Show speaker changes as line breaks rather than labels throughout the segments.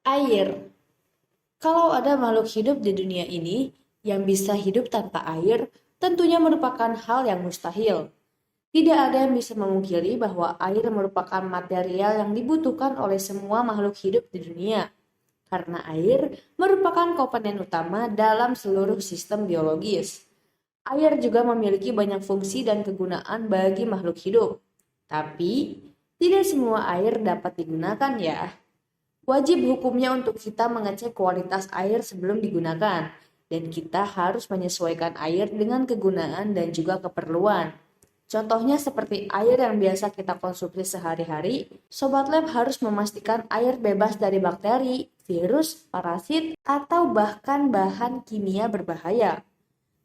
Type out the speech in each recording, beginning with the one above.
Air. Kalau ada makhluk hidup di dunia ini yang bisa hidup tanpa air, tentunya merupakan hal yang mustahil. Tidak ada yang bisa memungkiri bahwa air merupakan material yang dibutuhkan oleh semua makhluk hidup di dunia. Karena air merupakan komponen utama dalam seluruh sistem biologis. Air juga memiliki banyak fungsi dan kegunaan bagi makhluk hidup. Tapi, tidak semua air dapat digunakan ya. Wajib hukumnya untuk kita mengecek kualitas air sebelum digunakan, dan kita harus menyesuaikan air dengan kegunaan dan juga keperluan. Contohnya seperti air yang biasa kita konsumsi sehari-hari, Sobat Lab harus memastikan air bebas dari bakteri, virus, parasit, atau bahkan bahan kimia berbahaya.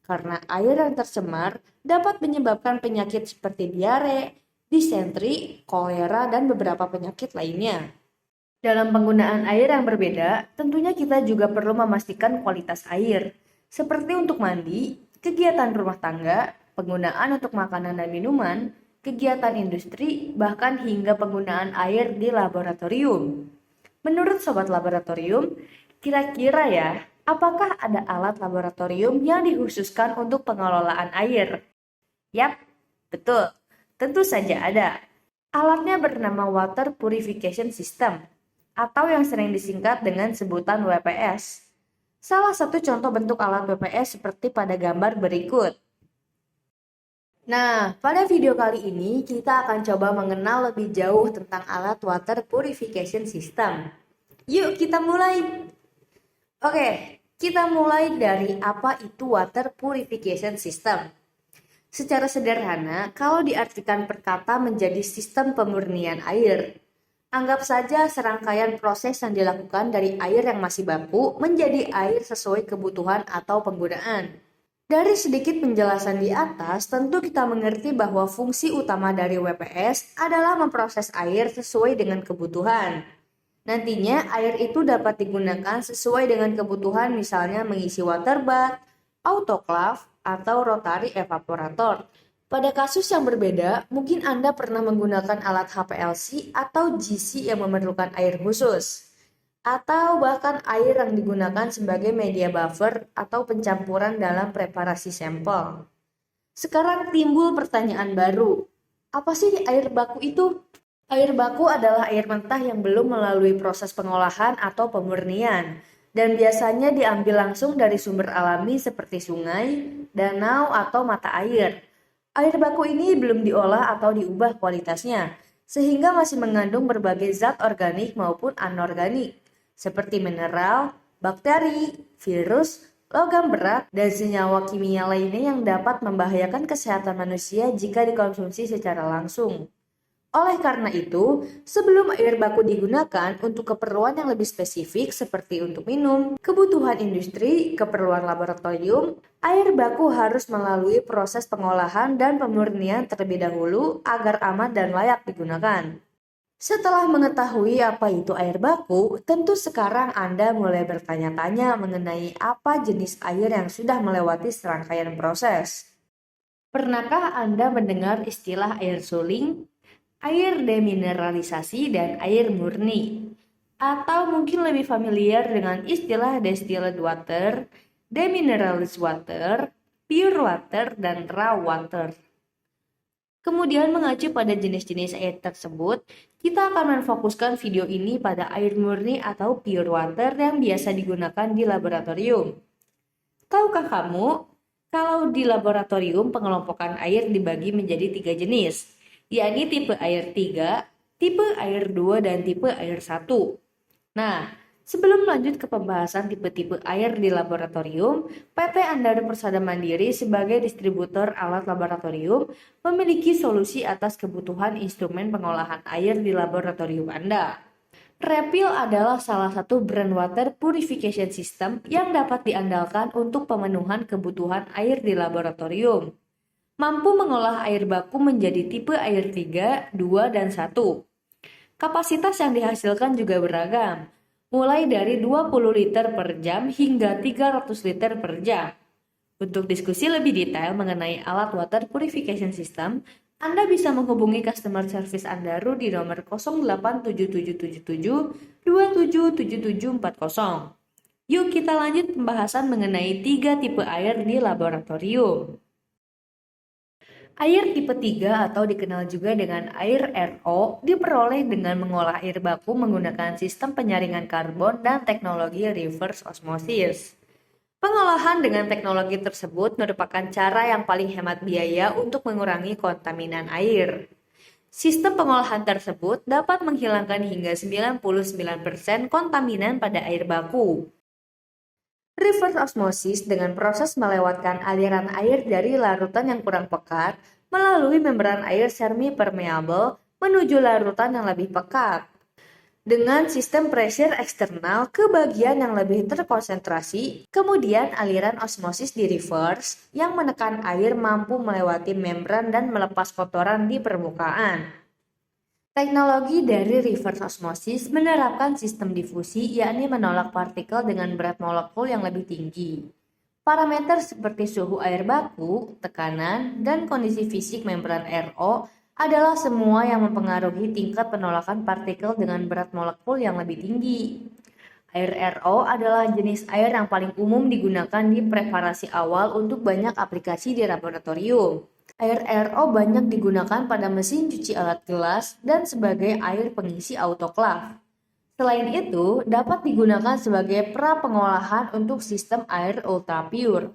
Karena air yang tercemar dapat menyebabkan penyakit seperti diare, disentri, kolera, dan beberapa penyakit lainnya. Dalam penggunaan air yang berbeda, tentunya kita juga perlu memastikan kualitas air, seperti untuk mandi, kegiatan rumah tangga, penggunaan untuk makanan dan minuman, kegiatan industri, bahkan hingga penggunaan air di laboratorium. Menurut sobat laboratorium, kira-kira ya, apakah ada alat laboratorium yang dikhususkan untuk pengelolaan air? Yap, betul. Tentu saja ada. Alatnya bernama Water Purification System, atau yang sering disingkat dengan sebutan WPS. Salah satu contoh bentuk alat WPS seperti pada gambar berikut. Nah, pada video kali ini kita akan coba mengenal lebih jauh tentang alat Water Purification System. Yuk kita mulai. Oke, kita mulai dari apa itu Water Purification System. Secara sederhana, kalau diartikan per kata menjadi sistem pemurnian air. Anggap saja serangkaian proses yang dilakukan dari air yang masih baku menjadi air sesuai kebutuhan atau penggunaan. Dari sedikit penjelasan di atas, tentu kita mengerti bahwa fungsi utama dari WPS adalah memproses air sesuai dengan kebutuhan. Nantinya air itu dapat digunakan sesuai dengan kebutuhan, misalnya mengisi water bath, autoclave, atau rotary evaporator. Pada kasus yang berbeda, mungkin Anda pernah menggunakan alat HPLC atau GC yang memerlukan air khusus, atau bahkan air yang digunakan sebagai media buffer atau pencampuran dalam preparasi sampel. Sekarang timbul pertanyaan baru, apa sih air baku itu? Air baku adalah air mentah yang belum melalui proses pengolahan atau pemurnian, dan biasanya diambil langsung dari sumber alami seperti sungai, danau, atau mata air. Air baku ini belum diolah atau diubah kualitasnya, sehingga masih mengandung berbagai zat organik maupun anorganik, seperti mineral, bakteri, virus, logam berat, dan senyawa kimia lainnya yang dapat membahayakan kesehatan manusia jika dikonsumsi secara langsung. Oleh karena itu, sebelum air baku digunakan untuk keperluan yang lebih spesifik seperti untuk minum, kebutuhan industri, keperluan laboratorium, air baku harus melalui proses pengolahan dan pemurnian terlebih dahulu agar aman dan layak digunakan. Setelah mengetahui apa itu air baku, tentu sekarang Anda mulai bertanya-tanya mengenai apa jenis air yang sudah melewati serangkaian proses. Pernahkah Anda mendengar istilah air suling, air demineralisasi, dan air murni? Atau mungkin lebih familiar dengan istilah distilled water, demineralized water, pure water, dan raw water. Kemudian mengacu pada jenis-jenis air tersebut, kita akan memfokuskan video ini pada air murni atau pure water yang biasa digunakan di laboratorium. Tahukah kamu, kalau di laboratorium pengelompokan air dibagi menjadi 3 jenis, yakni tipe air 3, tipe air 2, dan tipe air 1. Nah, sebelum lanjut ke pembahasan tipe-tipe air di laboratorium, PT Andada Persada Mandiri sebagai distributor alat laboratorium memiliki solusi atas kebutuhan instrumen pengolahan air di laboratorium Anda. Refill adalah salah satu brand water purification system yang dapat diandalkan untuk pemenuhan kebutuhan air di laboratorium. Mampu mengolah air baku menjadi tipe air 3, 2, dan 1. Kapasitas yang dihasilkan juga beragam, mulai dari 20 liter per jam hingga 300 liter per jam. Untuk diskusi lebih detail mengenai alat water purification system, Anda bisa menghubungi customer service Andaru di nomor 087777 277740. Yuk kita lanjut pembahasan mengenai 3 tipe air di laboratorium. Air tipe 3 atau dikenal juga dengan air RO diperoleh dengan mengolah air baku menggunakan sistem penyaringan karbon dan teknologi reverse osmosis. Pengolahan dengan teknologi tersebut merupakan cara yang paling hemat biaya untuk mengurangi kontaminan air. Sistem pengolahan tersebut dapat menghilangkan hingga 99% kontaminan pada air baku. Reverse osmosis dengan proses melewatkan aliran air dari larutan yang kurang pekat melalui membran air semi-permeable menuju larutan yang lebih pekat. Dengan sistem pressure eksternal ke bagian yang lebih terkonsentrasi, kemudian aliran osmosis di reverse yang menekan air mampu melewati membran dan melepas kotoran di permukaan. Teknologi dari reverse osmosis menerapkan sistem difusi, yakni menolak partikel dengan berat molekul yang lebih tinggi. Parameter seperti suhu air baku, tekanan, dan kondisi fisik membran RO adalah semua yang mempengaruhi tingkat penolakan partikel dengan berat molekul yang lebih tinggi. Air RO adalah jenis air yang paling umum digunakan di preparasi awal untuk banyak aplikasi di laboratorium. Air RO banyak digunakan pada mesin cuci alat gelas dan sebagai air pengisi autoklav. Selain itu, dapat digunakan sebagai pra-pengolahan untuk sistem air ultra pure.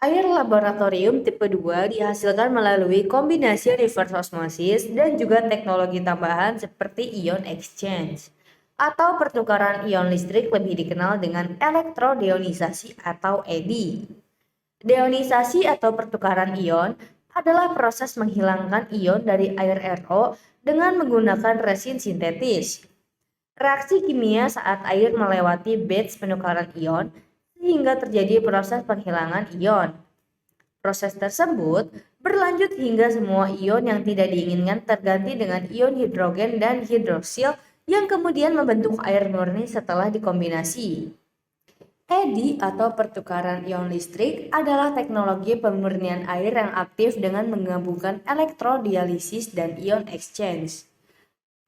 Air laboratorium tipe 2 dihasilkan melalui kombinasi reverse osmosis dan juga teknologi tambahan seperti ion exchange atau pertukaran ion listrik, lebih dikenal dengan elektrodionisasi atau EDI. Deonisasi atau pertukaran ion adalah proses menghilangkan ion dari air RO dengan menggunakan resin sintetis. Reaksi kimia saat air melewati batch penukaran ion sehingga terjadi proses penghilangan ion. Proses tersebut berlanjut hingga semua ion yang tidak diinginkan terganti dengan ion hidrogen dan hidroksil yang kemudian membentuk air murni setelah dikombinasi. EDI atau pertukaran ion listrik adalah teknologi pemurnian air yang aktif dengan menggabungkan elektrodialisis dan ion exchange.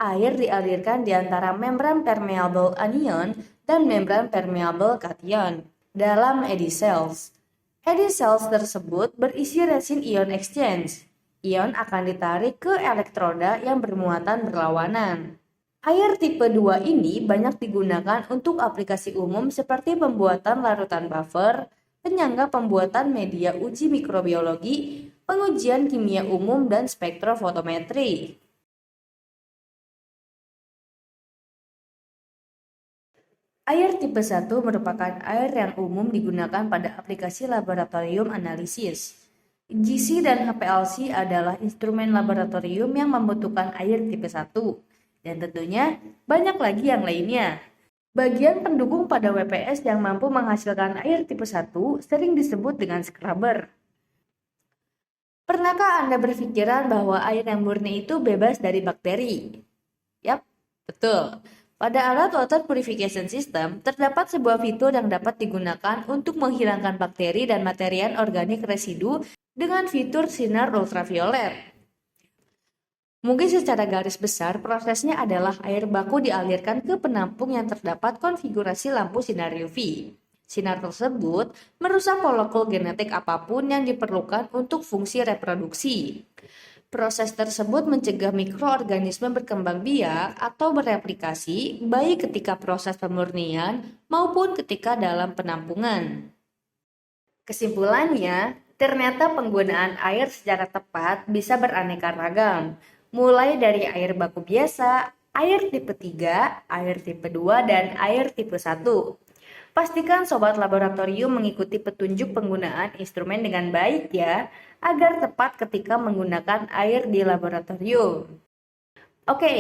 Air dialirkan di antara membran permeable anion dan membran permeable kation dalam eddy cells. Eddy cells tersebut berisi resin ion exchange. Ion akan ditarik ke elektroda yang bermuatan berlawanan. Air tipe 2 ini banyak digunakan untuk aplikasi umum seperti pembuatan larutan buffer, penyangga pembuatan media uji mikrobiologi, pengujian kimia umum, dan spektrofotometri. Air tipe 1 merupakan air yang umum digunakan pada aplikasi laboratorium analisis. GC dan HPLC adalah instrumen laboratorium yang membutuhkan air tipe 1, dan tentunya banyak lagi yang lainnya. Bagian pendukung pada WPS yang mampu menghasilkan air tipe 1 sering disebut dengan scrubber. Pernahkah Anda berpikiran bahwa air yang murni itu bebas dari bakteri? Yap, betul. Pada alat water purification system, terdapat sebuah fitur yang dapat digunakan untuk menghilangkan bakteri dan materian organik residu dengan fitur sinar ultraviolet. Mungkin secara garis besar, prosesnya adalah air baku dialirkan ke penampung yang terdapat konfigurasi lampu sinar UV. Sinar tersebut merusak molekul genetik apapun yang diperlukan untuk fungsi reproduksi. Proses tersebut mencegah mikroorganisme berkembang biak atau bereplikasi baik ketika proses pemurnian maupun ketika dalam penampungan. Kesimpulannya, ternyata penggunaan air secara tepat bisa beraneka ragam, mulai dari air baku biasa, air tipe 3, air tipe 2, dan air tipe 1. Pastikan sobat laboratorium mengikuti petunjuk penggunaan instrumen dengan baik ya, agar tepat ketika menggunakan air di laboratorium. Oke,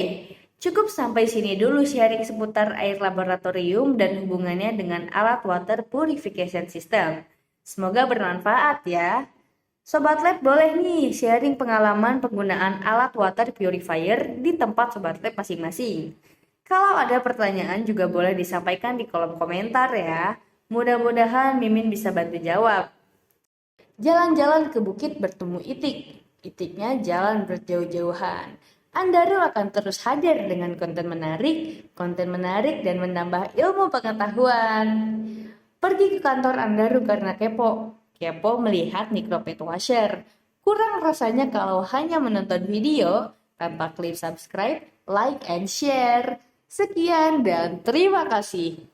cukup sampai sini dulu sharing seputar air laboratorium dan hubungannya dengan alat water purification system. Semoga bermanfaat ya. Sobat Lab boleh nih sharing pengalaman penggunaan alat water purifier di tempat Sobat Lab masing-masing. Kalau ada pertanyaan juga boleh disampaikan di kolom komentar ya. Mudah-mudahan Mimin bisa bantu jawab. Jalan-jalan ke bukit bertemu itik. Itiknya jalan berjauh-jauhan. Andarul akan terus hadir dengan konten menarik dan menambah ilmu pengetahuan. Pergi ke kantor Andarul karena kepo. Kepo melihat Nikropet Washer. Kurang rasanya kalau hanya menonton video tanpa klik subscribe, like, and share. Sekian dan terima kasih.